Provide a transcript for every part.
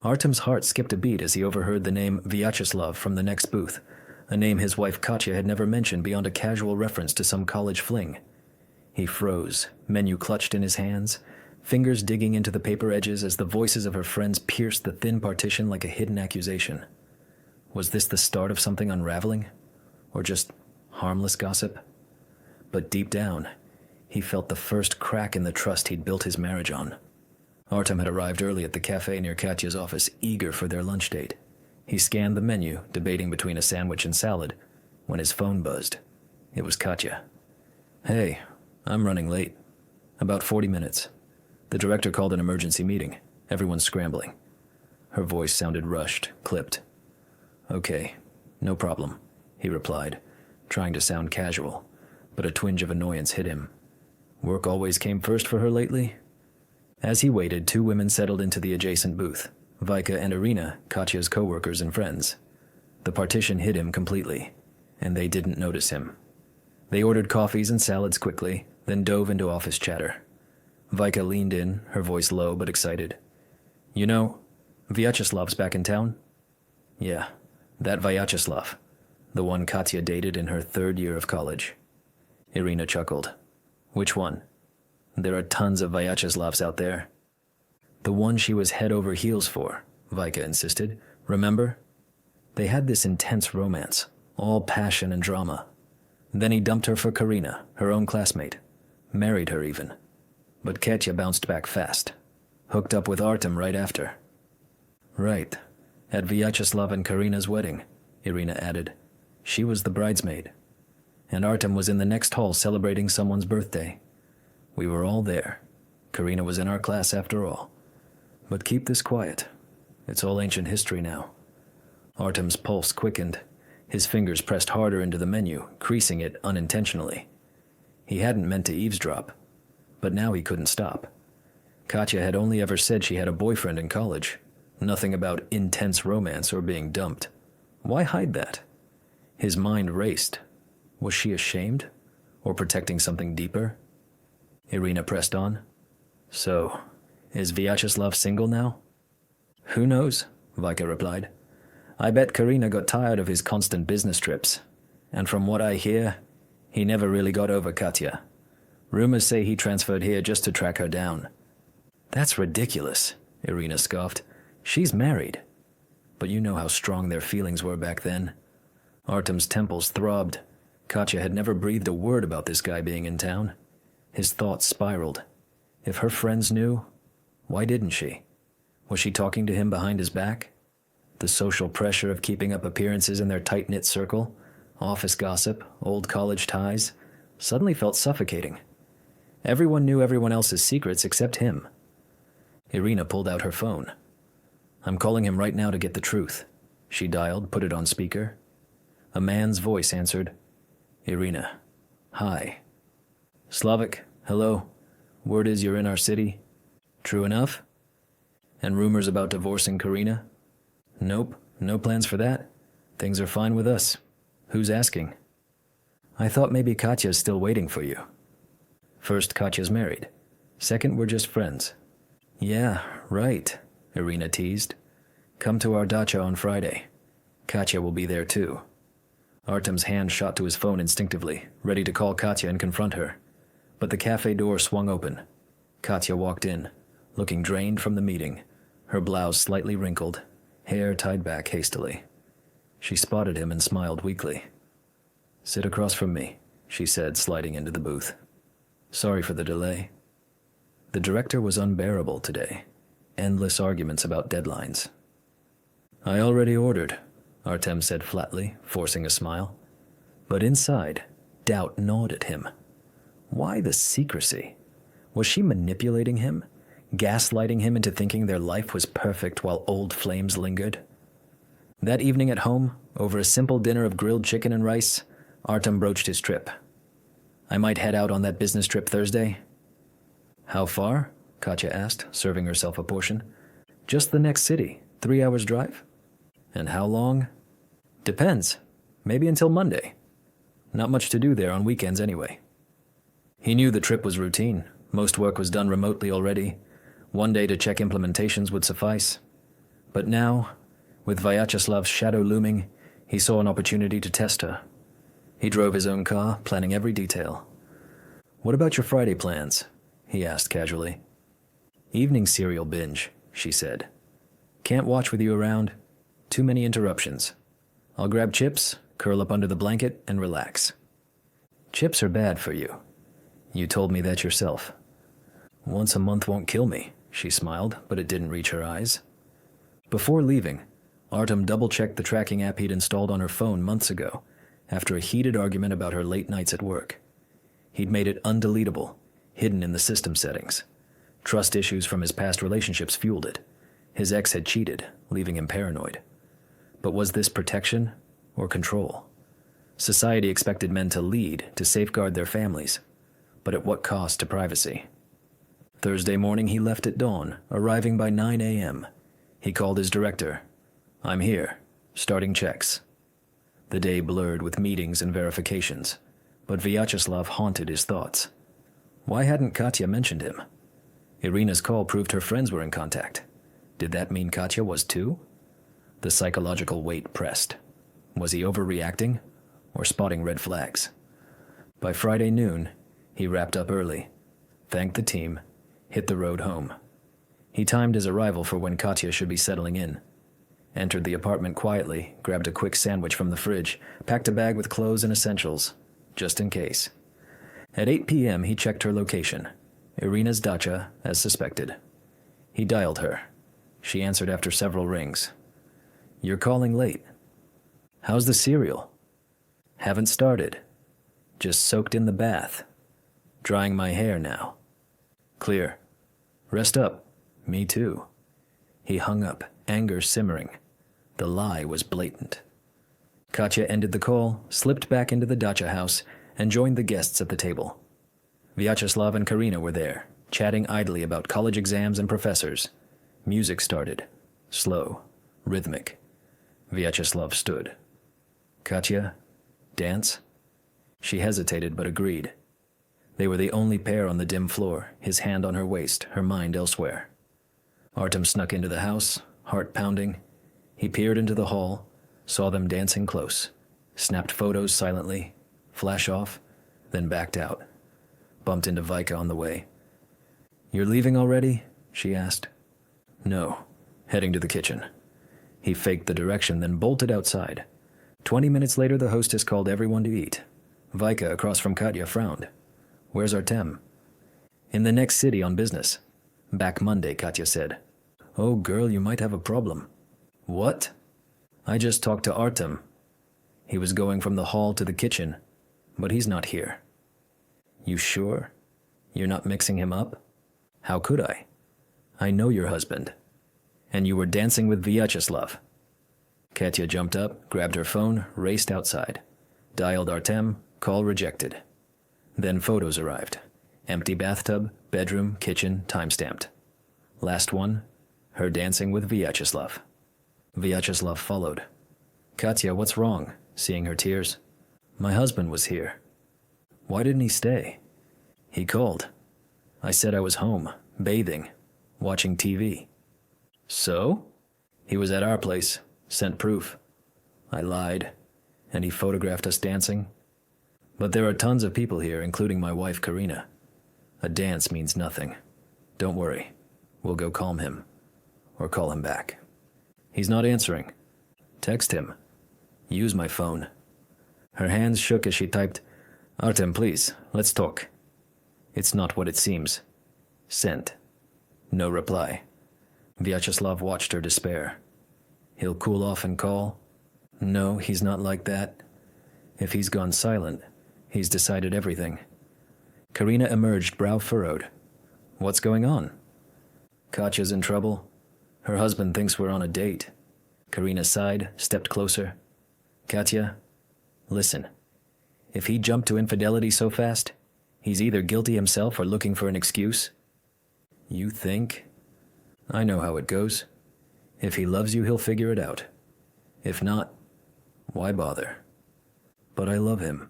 Artem's heart skipped a beat as he overheard the name Vyacheslav from the next booth, a name his wife Katya had never mentioned beyond a casual reference to some college fling. He froze, menu clutched in his hands, fingers digging into the paper edges as the voices of her friends pierced the thin partition like a hidden accusation. Was this the start of something unraveling? Or just harmless gossip? But deep down, he felt the first crack in the trust he'd built his marriage on. Artem had arrived early at the cafe near Katya's office, eager for their lunch date. He scanned the menu, debating between a sandwich and salad, when his phone buzzed. It was Katya. "Hey, I'm running late. About 40 minutes. The director called an emergency meeting. Everyone's scrambling." Her voice sounded rushed, clipped. "Okay, no problem," he replied, trying to sound casual, but a twinge of annoyance hit him. Work always came first for her lately? As he waited, two women settled into the adjacent booth, Vika and Irina, Katya's co-workers and friends. The partition hid him completely, and they didn't notice him. They ordered coffees and salads quickly, then dove into office chatter. Vika leaned in, her voice low but excited. "You know, Vyacheslav's back in town?" "Yeah, that Vyacheslav, the one Katya dated in her 3rd year of college." Irina chuckled. "Which one?" "There are tons of Vyacheslavs out there." "The one she was head over heels for," Vika insisted. "Remember? They had this intense romance, all passion and drama. Then he dumped her for Karina, her own classmate. Married her even. But Katya bounced back fast. Hooked up with Artem right after." "Right. At Vyacheslav and Karina's wedding," Irina added. "She was the bridesmaid. And Artem was in the next hall celebrating someone's birthday. We were all there. Karina was in our class after all. But keep this quiet. It's all ancient history now." Artem's pulse quickened. His fingers pressed harder into the menu, creasing it unintentionally. He hadn't meant to eavesdrop, but now he couldn't stop. Katya had only ever said she had a boyfriend in college. Nothing about intense romance or being dumped. Why hide that? His mind raced. Was she ashamed? Or protecting something deeper? Irina pressed on. "So, is Vyacheslav single now?" "Who knows?" Vika replied. "I bet Karina got tired of his constant business trips. And from what I hear, he never really got over Katya. Rumors say he transferred here just to track her down." "That's ridiculous," Irina scoffed. "She's married." But you know how strong their feelings were back then. Artem's temples throbbed. Katya had never breathed a word about this guy being in town. His thoughts spiraled. If her friends knew, why didn't she? Was she talking to him behind his back? The social pressure of keeping up appearances in their tight-knit circle, office gossip, old college ties, suddenly felt suffocating. Everyone knew everyone else's secrets except him. Irina pulled out her phone. "I'm calling him right now to get the truth." She dialed, put it on speaker. A man's voice answered. "Irina. Hi." "Slavik, hello. Word is you're in our city. True enough? And rumors about divorcing Karina?" "Nope, no plans for that. Things are fine with us. Who's asking?" "I thought maybe Katya's still waiting for you." "First, Katya's married. Second, we're just friends." "Yeah, right," Irina teased. "Come to our dacha on Friday. Katya will be there too." Artem's hand shot to his phone instinctively, ready to call Katya and confront her. But the cafe door swung open. Katya walked in, looking drained from the meeting, her blouse slightly wrinkled, hair tied back hastily. She spotted him and smiled weakly. "Sit across from me," she said, sliding into the booth. "Sorry for the delay." The director was unbearable today. Endless arguments about deadlines. "I already ordered," Artem said flatly, forcing a smile. But inside, doubt gnawed at him. Why the secrecy? Was she manipulating him? Gaslighting him into thinking their life was perfect while old flames lingered? That evening at home, over a simple dinner of grilled chicken and rice, Artem broached his trip. "I might head out on that business trip Thursday." "How far?" Katya asked, serving herself a portion. "Just the next city, 3 hours drive." "And how long?" "Depends. Maybe until Monday. Not much to do there on weekends anyway." He knew the trip was routine. Most work was done remotely already. One day to check implementations would suffice. But now, with Vyacheslav's shadow looming, he saw an opportunity to test her. He drove his own car, planning every detail. "What about your Friday plans?" he asked casually. "Evening serial binge," she said. "Can't watch with you around. Too many interruptions. I'll grab chips, curl up under the blanket, and relax." "Chips are bad for you. You told me that yourself." "Once a month won't kill me," she smiled, but it didn't reach her eyes. Before leaving, Artem double-checked the tracking app he'd installed on her phone months ago, after a heated argument about her late nights at work. He'd made it undeletable, hidden in the system settings. Trust issues from his past relationships fueled it. His ex had cheated, leaving him paranoid. But was this protection or control? Society expected men to lead, to safeguard their families, but at what cost to privacy? Thursday morning he left at dawn, arriving by 9 a.m. He called his director. "I'm here, starting checks." The day blurred with meetings and verifications, but Vyacheslav haunted his thoughts. Why hadn't Katya mentioned him? Irina's call proved her friends were in contact. Did that mean Katya was too? The psychological weight pressed. Was he overreacting or spotting red flags? By Friday noon, he wrapped up early, thanked the team, hit the road home. He timed his arrival for when Katya should be settling in. Entered the apartment quietly, grabbed a quick sandwich from the fridge, packed a bag with clothes and essentials, just in case. At 8 p.m., he checked her location, Irina's dacha, as suspected. He dialed her. She answered after several rings. "You're calling late." "How's the cereal?" "Haven't started. Just soaked in the bath. Drying my hair now." "Clear. Rest up. Me too." He hung up, anger simmering. The lie was blatant. Katya ended the call, slipped back into the dacha house, and joined the guests at the table. Vyacheslav and Karina were there, chatting idly about college exams and professors. Music started, slow, rhythmic. Vyacheslav stood. "Katya, dance?" She hesitated but agreed. They were the only pair on the dim floor, his hand on her waist, her mind elsewhere. Artem snuck into the house, heart pounding. He peered into the hall, saw them dancing close, snapped photos silently, flash off, then backed out. Bumped into Vika on the way. "You're leaving already?" she asked. "No, heading to the kitchen." He faked the direction, then bolted outside. 20 minutes later, the hostess called everyone to eat. Vika, across from Katya, frowned. "Where's Artem?" "In the next city on business." "Back Monday," Katya said. "Oh, girl, you might have a problem." "What?" "I just talked to Artem. He was going from the hall to the kitchen, but he's not here." "You sure? You're not mixing him up?" "How could I? I know your husband. And you were dancing with Vyacheslav." Katya jumped up, grabbed her phone, raced outside. Dialed Artem, call rejected. Then photos arrived. Empty bathtub, bedroom, kitchen, timestamped. Last one, her dancing with Vyacheslav. Vyacheslav followed. "Katya, what's wrong?" Seeing her tears. "My husband was here." "Why didn't he stay?" "He called. I said I was home, bathing, watching TV." "So?" "He was at our place, sent proof." I lied, and he photographed us dancing. "But there are tons of people here, including my wife Karina. A dance means nothing. Don't worry, we'll go calm him. Or call him back." "He's not answering." "Text him. Use my phone." Her hands shook as she typed, "Artem, please, let's talk." "It's not what it seems." Sent. No reply. Vyacheslav watched her despair. He'll cool off and call? No, he's not like that. If he's gone silent, he's decided everything. Karina emerged, brow furrowed. "What's going on?" "Katya's in trouble. Her husband thinks we're on a date." Karina sighed, stepped closer. "Katya, listen. If he jumped to infidelity so fast, he's either guilty himself or looking for an excuse." "You think?" "I know how it goes. If he loves you, he'll figure it out. If not, why bother?" "But I love him."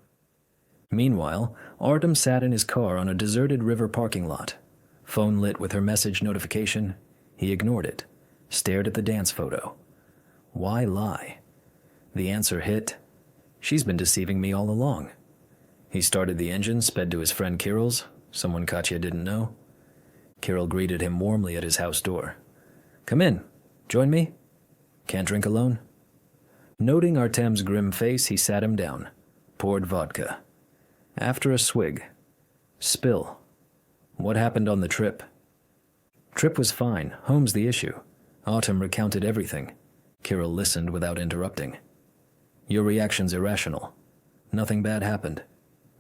Meanwhile, Artem sat in his car on a deserted river parking lot. Phone lit with her message notification. He ignored it. stared at the dance photo. Why lie? The answer hit. She's been deceiving me all along. He started the engine, sped to his friend Kirill's, someone Katya didn't know. Kirill greeted him warmly at his house door. "Come in. Join me? Can't drink alone?" Noting Artem's grim face, he sat him down, poured vodka. After a swig. "Spill. What happened on the trip?" "Trip was fine. Home's the issue." Artem recounted everything. Kirill listened without interrupting. "Your reaction's irrational. Nothing bad happened.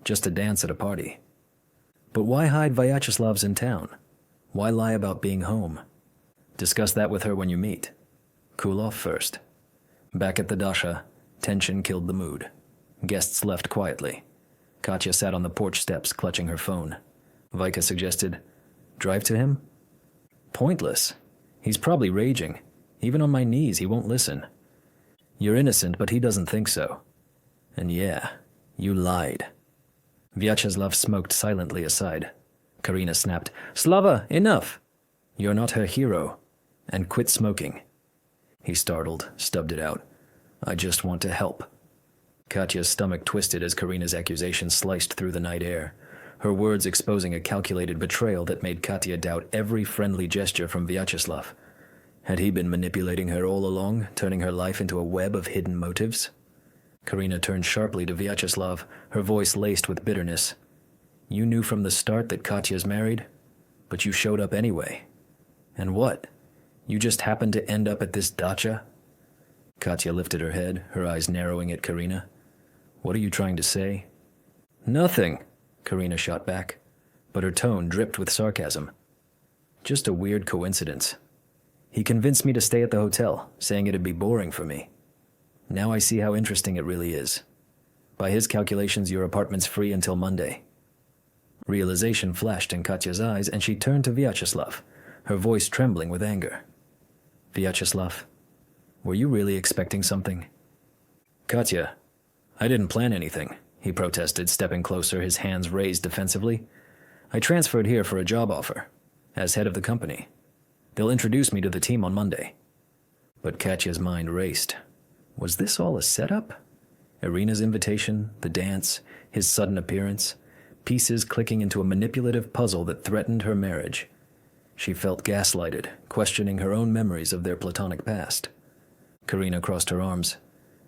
Just a dance at a party. But why hide Vyacheslav's in town? Why lie about being home? Discuss that with her when you meet. Cool off first." Back at the dasha, tension killed the mood. Guests left quietly. Katya sat on the porch steps, clutching her phone. Vika suggested, "Drive to him?" "Pointless. He's probably raging. Even on my knees, he won't listen." "You're innocent, but he doesn't think so." "And yeah, you lied." Vyacheslav smoked silently aside. Karina snapped, "Slava, enough! You're not her hero. And quit smoking." He startled, stubbed it out. "I just want to help." Katya's stomach twisted as Karina's accusation sliced through the night air, her words exposing a calculated betrayal that made Katya doubt every friendly gesture from Vyacheslav. Had he been manipulating her all along, turning her life into a web of hidden motives? Karina turned sharply to Vyacheslav, her voice laced with bitterness. "You knew from the start that Katya's married, but you showed up anyway. And what? You just happened to end up at this dacha?" Katya lifted her head, her eyes narrowing at Karina. "What are you trying to say?" "Nothing," Karina shot back, but her tone dripped with sarcasm. "Just a weird coincidence. He convinced me to stay at the hotel, saying it'd be boring for me. Now I see how interesting it really is. By his calculations, your apartment's free until Monday." Realization flashed in Katya's eyes, and she turned to Vyacheslav, her voice trembling with anger. "Vyacheslav, were you really expecting something?" "Katya, I didn't plan anything," he protested, stepping closer, his hands raised defensively. "I transferred here for a job offer, as head of the company. They'll introduce me to the team on Monday." But Katya's mind raced. Was this all a setup? Irina's invitation, the dance, his sudden appearance, pieces clicking into a manipulative puzzle that threatened her marriage. She felt gaslighted, questioning her own memories of their platonic past. Karina crossed her arms.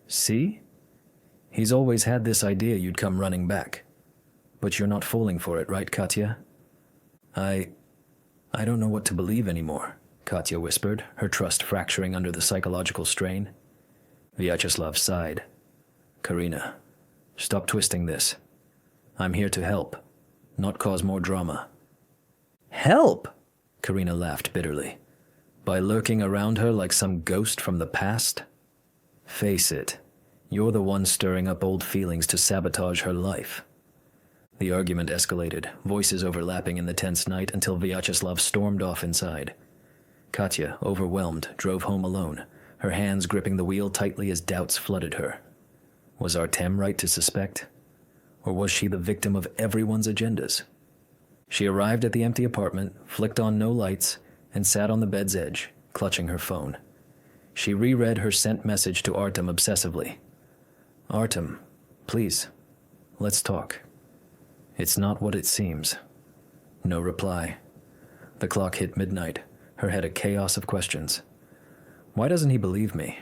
"See? He's always had this idea you'd come running back. But you're not falling for it, right, Katya?" I don't know what to believe anymore," Katya whispered, her trust fracturing under the psychological strain. Vyacheslav sighed. "Karina, stop twisting this. I'm here to help, not cause more drama." "Help?" Karina laughed bitterly. "By lurking around her like some ghost from the past? Face it, you're the one stirring up old feelings to sabotage her life." The argument escalated, voices overlapping in the tense night until Vyacheslav stormed off inside. Katya, overwhelmed, drove home alone, her hands gripping the wheel tightly as doubts flooded her. Was Artem right to suspect? Or was she the victim of everyone's agendas? She arrived at the empty apartment, flicked on no lights, and sat on the bed's edge, clutching her phone. She reread her sent message to Artem obsessively. "Artem, please, let's talk. It's not what it seems." No reply. The clock hit midnight, her head a chaos of questions. Why doesn't he believe me?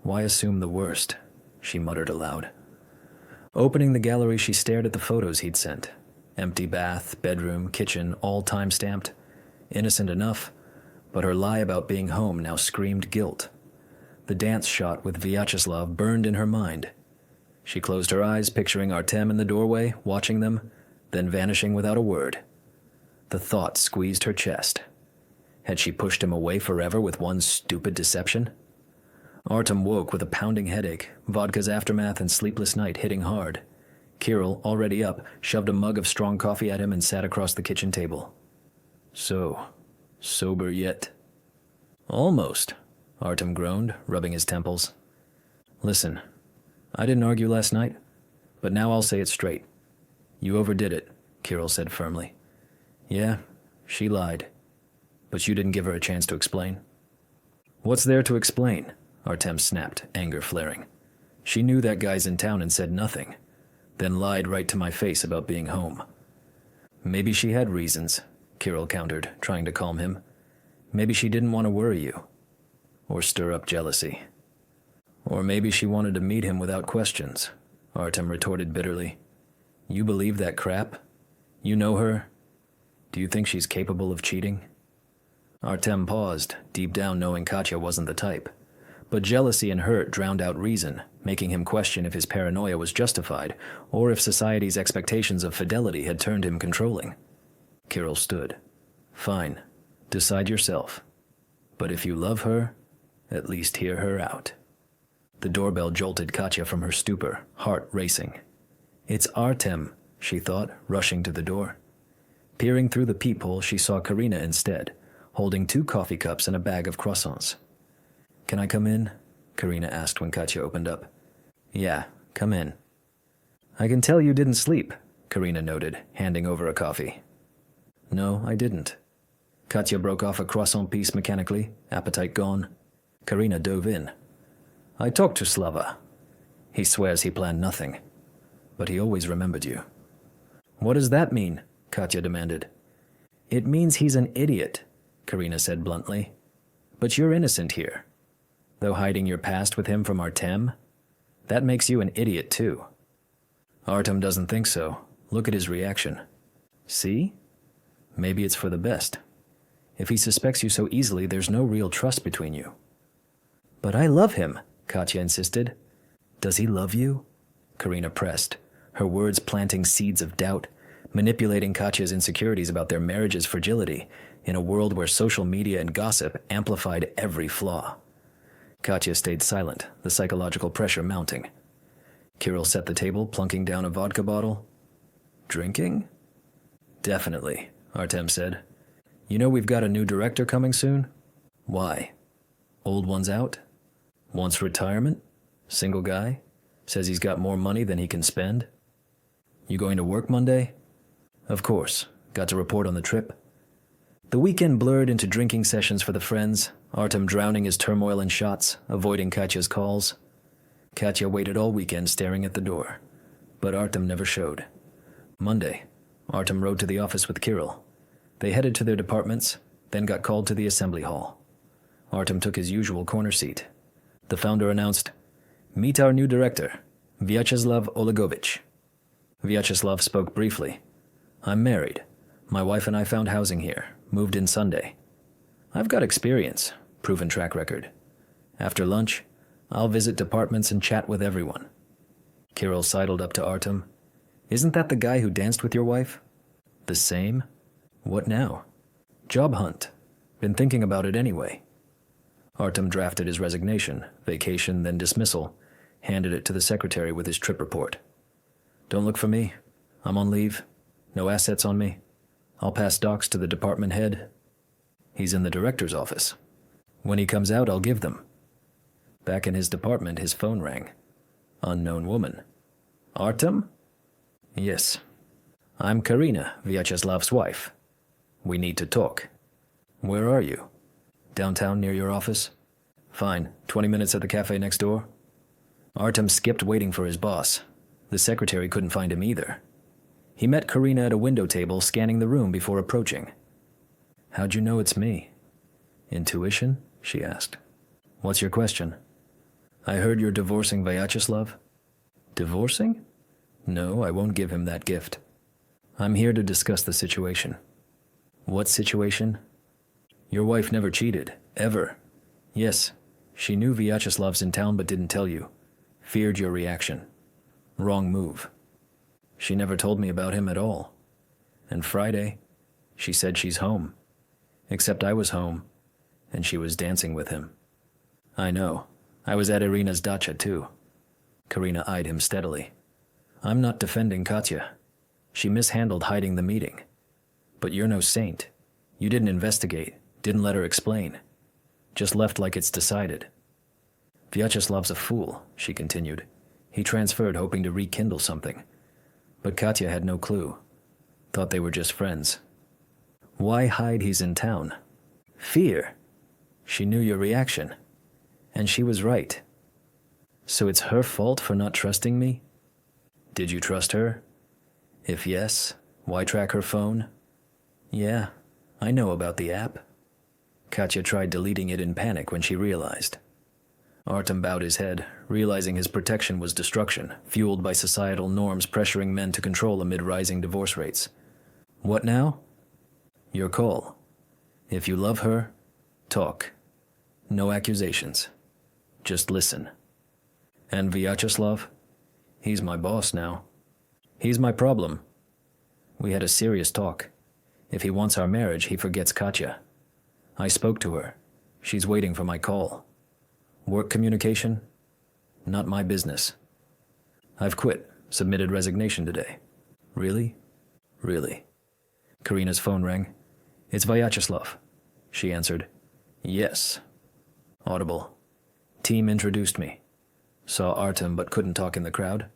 Why assume the worst? She muttered aloud. Opening the gallery, she stared at the photos he'd sent. Empty bath, bedroom, kitchen, all time-stamped. Innocent enough, but her lie about being home now screamed guilt. The dance shot with Vyacheslav burned in her mind. She closed her eyes, picturing Artem in the doorway, watching them, then vanishing without a word. The thought squeezed her chest. Had she pushed him away forever with one stupid deception? Artem woke with a pounding headache, vodka's aftermath and sleepless night hitting hard. Kirill, already up, shoved a mug of strong coffee at him and sat across the kitchen table. "So, sober yet?" "Almost," Artem groaned, rubbing his temples. "Listen, I didn't argue last night, but now I'll say it straight. You overdid it," Kirill said firmly. "Yeah, she lied, but you didn't give her a chance to explain." What's there to explain? Artem snapped, anger flaring. She knew that guy's in town and said nothing, then lied right to my face about being home. Maybe she had reasons, Kirill countered, trying to calm him. Maybe she didn't want to worry you, or stir up jealousy. Or maybe she wanted to meet him without questions, Artem retorted bitterly. You believe that crap? You know her? Do you think she's capable of cheating? Artem paused, deep down knowing Katya wasn't the type. But jealousy and hurt drowned out reason, making him question if his paranoia was justified, or if society's expectations of fidelity had turned him controlling. Kirill stood. Fine. Decide yourself. But if you love her, at least hear her out. The doorbell jolted Katya from her stupor, heart racing. It's Artem, she thought, rushing to the door. Peering through the peephole, she saw Karina instead, holding 2 coffee cups and a bag of croissants. Can I come in? Karina asked when Katya opened up. Yeah, come in. I can tell you didn't sleep, Karina noted, handing over a coffee. No, I didn't. Katya broke off a croissant piece mechanically, appetite gone. Karina dove in. I talked to Slava. He swears he planned nothing, but he always remembered you. What does that mean? Katya demanded. It means he's an idiot, Karina said bluntly. But you're innocent here. Though hiding your past with him from Artem, that makes you an idiot too. Artem doesn't think so. Look at his reaction. See? Maybe it's for the best. If he suspects you so easily, there's no real trust between you. But I love him, Katya insisted. Does he love you? Karina pressed, her words planting seeds of doubt, manipulating Katya's insecurities about their marriage's fragility in a world where social media and gossip amplified every flaw. Katya stayed silent, the psychological pressure mounting. Kirill set the table, plunking down a vodka bottle. Drinking? Definitely, Artem said. You know we've got a new director coming soon? Why? Old one's out? Wants retirement? Single guy? Says he's got more money than he can spend? You going to work Monday? Of course. Got to report on the trip. The weekend blurred into drinking sessions for the friends, Artem drowning his turmoil in shots, avoiding Katya's calls. Katya waited all weekend staring at the door, but Artem never showed. Monday, Artem rode to the office with Kirill. They headed to their departments, then got called to the assembly hall. Artem took his usual corner seat. The founder announced, Meet our new director, Vyacheslav Olegovich. Vyacheslav spoke briefly. I'm married. My wife and I found housing here, moved in Sunday. I've got experience, proven track record. After lunch, I'll visit departments and chat with everyone. Kirill sidled up to Artem. Isn't that the guy who danced with your wife? The same? What now? Job hunt. Been thinking about it anyway. Artem drafted his resignation, vacation, then dismissal, handed it to the secretary with his trip report. Don't look for me. I'm on leave. No assets on me. I'll pass docs to the department head. He's in the director's office. When he comes out, I'll give them. Back in his department, his phone rang. Unknown woman. Artem? Yes. I'm Karina, Vyacheslav's wife. We need to talk. Where are you? Downtown near your office? Fine. 20 minutes at the cafe next door? Artem skipped waiting for his boss. The secretary couldn't find him either. He met Karina at a window table, scanning the room before approaching. How'd you know it's me? Intuition? She asked. What's your question? I heard you're divorcing Vyacheslav. Divorcing? No, I won't give him that gift. I'm here to discuss the situation. What situation? Your wife never cheated, ever. Yes, she knew Vyacheslav's in town but didn't tell you. Feared your reaction. Wrong move. She never told me about him at all. And Friday, she said she's home. Except I was home, and she was dancing with him. I know. I was at Irina's dacha too. Karina eyed him steadily. I'm not defending Katya. She mishandled hiding the meeting. But you're no saint. You didn't investigate, didn't let her explain. Just left like it's decided. Vyacheslav's a fool, she continued. He transferred hoping to rekindle something. But Katya had no clue. Thought they were just friends. Why hide he's in town? Fear. She knew your reaction. And she was right. So it's her fault for not trusting me? Did you trust her? If yes, why track her phone? Yeah, I know about the app. Katya tried deleting it in panic when she realized. Artem bowed his head, realizing his protection was destruction, fueled by societal norms pressuring men to control amid rising divorce rates. What now? Your call. If you love her, talk. No accusations. Just listen. And Vyacheslav? He's my boss now. He's my problem. We had a serious talk. If he wants our marriage, he forgets Katya. I spoke to her. She's waiting for my call. Work communication? Not my business. I've quit. Submitted resignation today. Really? Really. Karina's phone rang. It's Vyacheslav. She answered. Yes. Audible. Team introduced me. Saw Artem but couldn't talk in the crowd.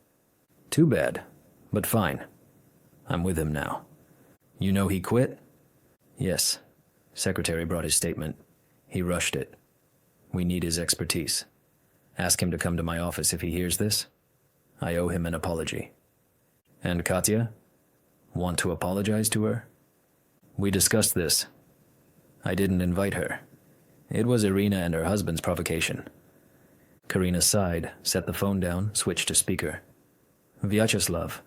Too bad, but fine. I'm with him now. You know he quit? Yes. Secretary brought his statement. He rushed it. We need his expertise. Ask him to come to my office if he hears this. I owe him an apology. And Katya? Want to apologize to her? We discussed this. I didn't invite her. It was Irina and her husband's provocation. Karina sighed, set the phone down, switched to speaker. Vyacheslav,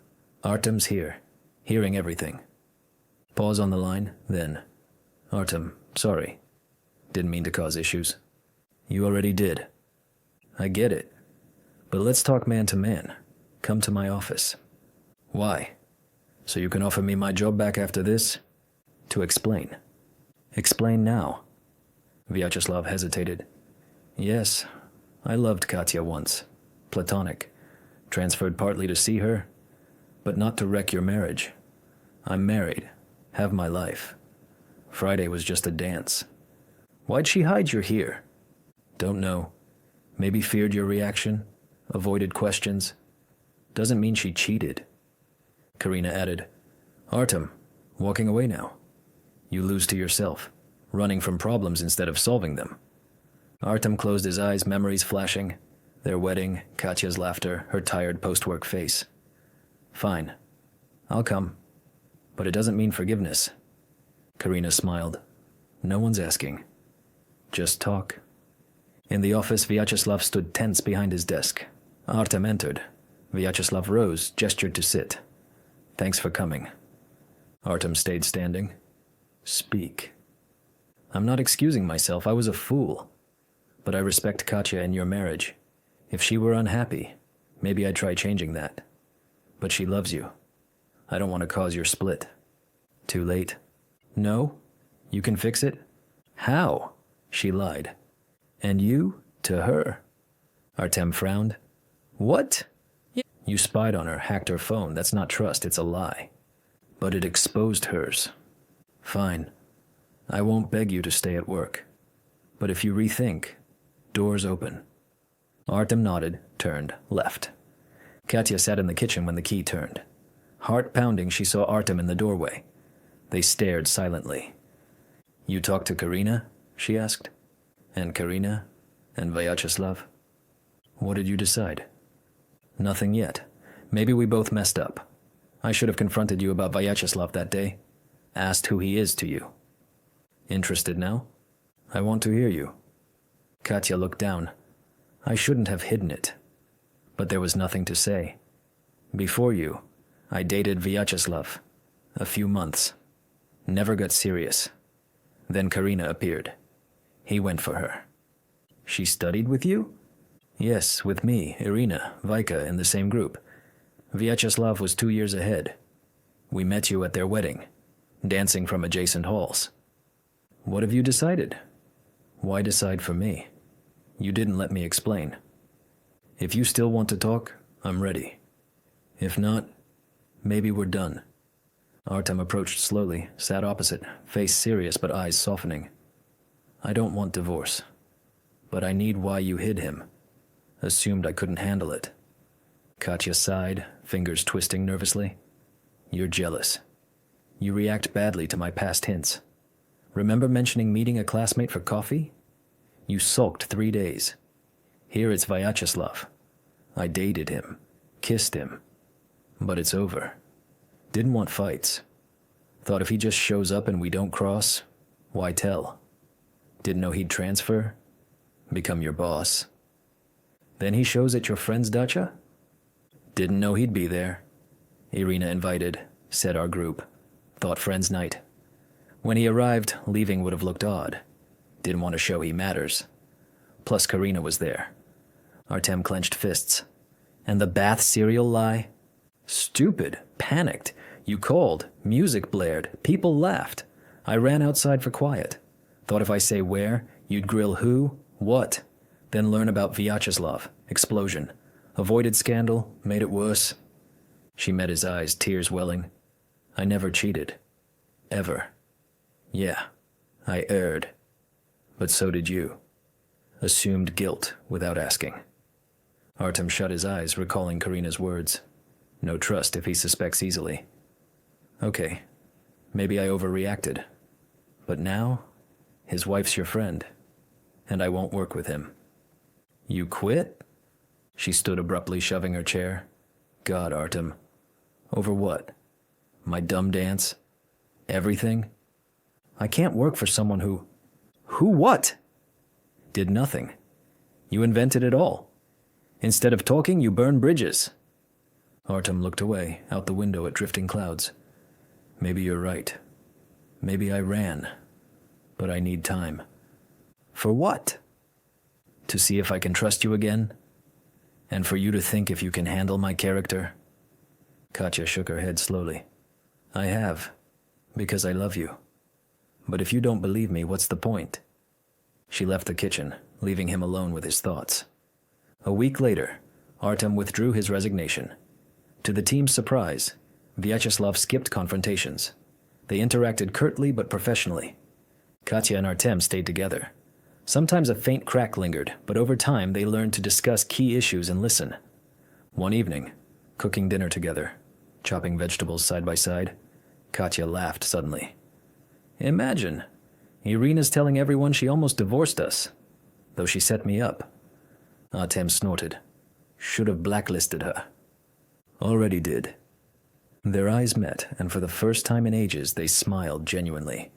Artem's here, hearing everything. Pause on the line, then. Artem, sorry. Didn't mean to cause issues. You already did. I get it. But let's talk man to man. Come to my office. Why? So you can offer me my job back after this? To explain. Explain now. Vyacheslav hesitated. Yes, I loved Katya once. Platonic. Transferred partly to see her, but not to wreck your marriage. I'm married. Have my life. Friday was just a dance. Why'd she hide you're here? Don't know. Maybe feared your reaction, avoided questions. Doesn't mean she cheated. Karina added, Artem, walking away now. You lose to yourself, running from problems instead of solving them. Artem closed his eyes, memories flashing. Their wedding, Katya's laughter, her tired post-work face. Fine. I'll come. But it doesn't mean forgiveness. Karina smiled. No one's asking. Just talk. In the office, Vyacheslav stood tense behind his desk. Artem entered. Vyacheslav rose, gestured to sit. Thanks for coming. Artem stayed standing. Speak. I'm not excusing myself. I was a fool. But I respect Katya and your marriage. If she were unhappy, maybe I'd try changing that. But she loves you. I don't want to cause your split. Too late. No? You can fix it? How? She lied. And you? To her? Artem frowned. What? You spied on her, hacked her phone. That's not trust, it's a lie. But it exposed hers. Fine. I won't beg you to stay at work. But if you rethink, doors open. Artem nodded, turned, left. Katya sat in the kitchen when the key turned. Heart pounding, she saw Artem in the doorway. They stared silently. You talked to Karina? She asked. And Karina? And Vyacheslav? What did you decide? Nothing yet. Maybe we both messed up. I should have confronted you about Vyacheslav that day. Asked who he is to you. Interested now? I want to hear you. Katya looked down. I shouldn't have hidden it. But there was nothing to say. Before you, I dated Vyacheslav. A few months. Never got serious. Then Karina appeared. He went for her. She studied with you? Yes, with me, Irina, Vika, in the same group. Vyacheslav was 2 years ahead. We met you at their wedding, dancing from adjacent halls. What have you decided? Why decide for me? You didn't let me explain. If you still want to talk, I'm ready. If not, maybe we're done. Artem approached slowly, sat opposite, face serious but eyes softening. I don't want divorce, but I need why you hid him. Assumed I couldn't handle it. Katya sighed, fingers twisting nervously. You're jealous. You react badly to my past hints. Remember mentioning meeting a classmate for coffee? You sulked 3 days. Here it's Vyacheslav. I dated him, kissed him, but it's over. Didn't want fights. Thought if he just shows up and we don't cross, why tell? Didn't know he'd transfer, become your boss. Then he shows at your friend's dacha? Didn't know he'd be there. Irina invited, said our group. Thought friends night. When he arrived, leaving would have looked odd. Didn't want to show he matters. Plus Karina was there. Artem clenched fists. And the bath cereal lie? Stupid. Panicked. You called. Music blared. People laughed. I ran outside for quiet. Thought if I say where, you'd grill who, what, then learn about Vyacheslav. Explosion. Avoided scandal, made it worse. She met his eyes, tears welling. I never cheated. Ever. Yeah, I erred. But so did you. Assumed guilt without asking. Artem shut his eyes, recalling Karina's words. No trust if he suspects easily. Okay, maybe I overreacted. But now, his wife's your friend, and I won't work with him. You quit? She stood abruptly, shoving her chair. God, Artem. Over what? My dumb dance? Everything? I can't work for someone who... Who what? Did nothing. You invented it all. Instead of talking, you burn bridges. Artem looked away, out the window at drifting clouds. Maybe you're right. Maybe I ran. But I need time. For what? To see if I can trust you again? And for you to think if you can handle my character? Katya shook her head slowly. I have, because I love you. But if you don't believe me, what's the point? She left the kitchen, leaving him alone with his thoughts. A week later, Artem withdrew his resignation. To the team's surprise, Vyacheslav skipped confrontations. They interacted curtly but professionally. Katya and Artem stayed together. Sometimes a faint crack lingered, but over time they learned to discuss key issues and listen. One evening, cooking dinner together, chopping vegetables side by side, Katya laughed suddenly. Imagine, Irina's telling everyone she almost divorced us, though she set me up. Artem snorted. Should have blacklisted her. Already did. Their eyes met, and for the first time in ages they smiled genuinely.